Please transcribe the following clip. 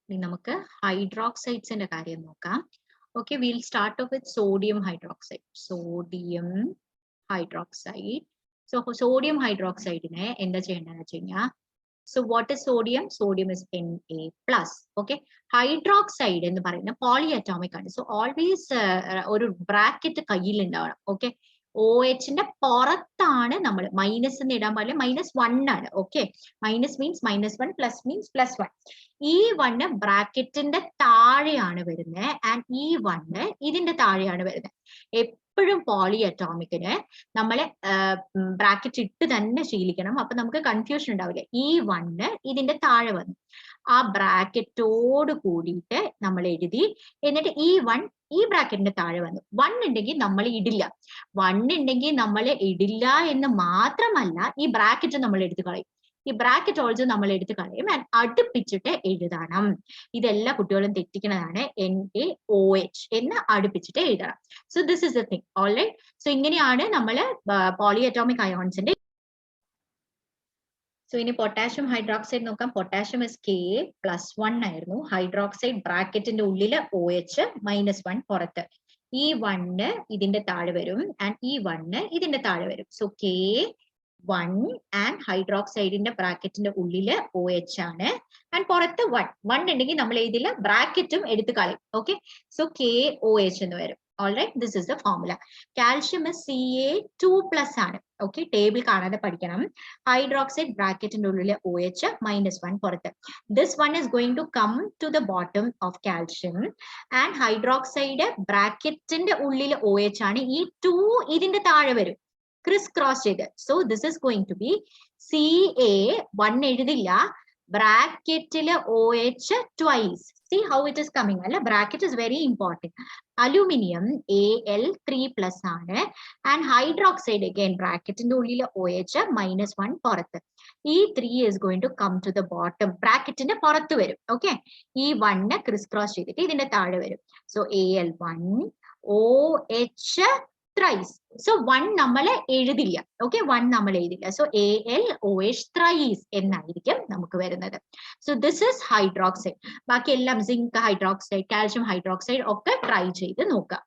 നമുക്ക് ഹൈഡ്രോക്സൈഡ്സിന്റെ കാര്യം നോക്കാം. Okay, we'll start off with sodium hydroxide. Sodium hydroxide. So sodium hydroxide നെ എന്താ ചെയ്യേണ്ടതെന്ന് വെച്ച് കഴിഞ്ഞാൽ, so what is sodium? Sodium is Na plus. Okay, hydroxide എന്ന് പറയുന്ന polyatomic ആണ്. So always ഒരു ബ്രാക്കറ്റ് കയ്യിൽ ഉണ്ടാവണം. ഓക്കെ, OH ന്റെ പുറത്താണ് നമ്മൾ മൈനസ് എന്ന് ഇടാൻ പാടില്ല, -1 ആണ്. Okay, minus means -1, plus means +1. ഈ 1 ബ്രാക്കറ്റിന്റെ താഴെയാണ് വരുന്നത് ആൻഡ് ഈ 1 ഇതിന്റെ താഴെയാണ് വരുന്നത്. എപ്പോഴും പോളി അറ്റോമിക്കിന് നമ്മളെ ബ്രാക്കറ്റ് ഇട്ട് തന്നെ ശീലിക്കണം. അപ്പൊ നമുക്ക് കൺഫ്യൂഷൻ ഉണ്ടാവില്ല. ഈ 1 ഇതിന്റെ താഴെ വന്നു, ആ ബ്രാക്കറ്റോട് കൂടിയിട്ട് നമ്മൾ എഴുതി, എന്നിട്ട് ഈ 1 ഈ ബ്രാക്കറ്റിന്റെ താഴെ വന്നു. 1 ഉണ്ടെങ്കിൽ നമ്മൾ ഇടില്ല. 1 ഉണ്ടെങ്കിൽ നമ്മൾ ഇടില്ല എന്ന് മാത്രമല്ല, ഈ ബ്രാക്കറ്റ് നമ്മൾ എടുത്തു കളയും. ഈ ബ്രാക്കറ്റ് ഓൾസോ നമ്മൾ എടുത്ത് കളയും ആൻഡ് അടുപ്പിച്ചിട്ട് എഴുതണം. ഇതെല്ലാ കുട്ടികളും തെറ്റിക്കുന്നതാണ്. NaOH എന്ന് അടുപ്പിച്ചിട്ട് എഴുതണം. So this is the thing. Alright, so ഇങ്ങനെയാണ് നമ്മൾ പോളിഅറ്റോമിക് അയോൺസിന്റെ. സോ ഇനി പൊട്ടാഷ്യം ഹൈഡ്രോക്സൈഡ് നോക്കാം. പൊട്ടാഷ്യം ഇസ് Ka+1 ആയിരുന്നു. ഹൈഡ്രോക്സൈഡ് ബ്രാക്കറ്റിന്റെ ഉള്ളില് OH -1 പുറത്ത്. ഈ 1 ഇതിന്റെ താഴെ വരും ആൻഡ് ഈ 1 ഇതിന്റെ താഴെ വരും. സോ K1 ആൻഡ് ഹൈഡ്രോക്സൈഡിന്റെ ബ്രാക്കറ്റിന്റെ ഉള്ളില് OH ആണ് ആൻഡ് പുറത്ത് 1 ഉണ്ടെങ്കിൽ നമ്മൾ ഇതില് ബ്രാക്കറ്റും എടുത്ത് കളയും. ഓക്കെ, സോ KOH എന്ന് വരും. Alright, this is the formula. Calcium is Ca2+ ആണ്. ഓക്കെ, ടേബിൾ കാണാതെ പഠിക്കണം. ഹൈഡ്രോക്സൈഡ് ബ്രാക്കറ്റിന്റെ ഉള്ളിലെ OH -1 പുറത്ത്. This one is going to come to the bottom of calcium and hydroxide ബ്രാക്കറ്റിന്റെ ഉള്ളിലെ OH ആണ്. ഈ 2 ഇതിന്റെ താഴെ വരും, ക്രിസ് ക്രോസ് ചെയ്ത്. So this is going to be Ca1 എഴുതില്ല, ബ്രാക്കറ്റിലെ OH twice. See how it is coming. അല്ല, ബ്രാക്കറ്റ് is very important. അലൂമിനിയം Al3+ ആണ് ആൻഡ് ഹൈഡ്രോക്സൈഡ് again ബ്രാക്കറ്റിന്റെ ഉള്ളിലെ OH -1 പുറത്ത്. ഈ 3 is going to come to the bottom, ബ്രാക്കറ്റിന്റെ പുറത്ത് വരും. ഓക്കെ, ഈ 1 ക്രിസ് ക്രോസ് ചെയ്തിട്ട് ഇതിന്റെ താഴെ വരും. So Al1 OH thrice. So 1 നമ്മൾ എഴുതില്ല. ഓക്കെ, 1 നമ്മൾ എഴുതില്ല. സോ AlOH thrice എന്നായിരിക്കും നമുക്ക് വരുന്നത്. So this is hydroxide. ബാക്കി എല്ലാം സിങ്ക് ഹൈഡ്രോക്സൈഡ്, കാൽഷ്യം ഹൈഡ്രോക്സൈഡ് ഒക്കെ ട്രൈ ചെയ്ത് നോക്കാം.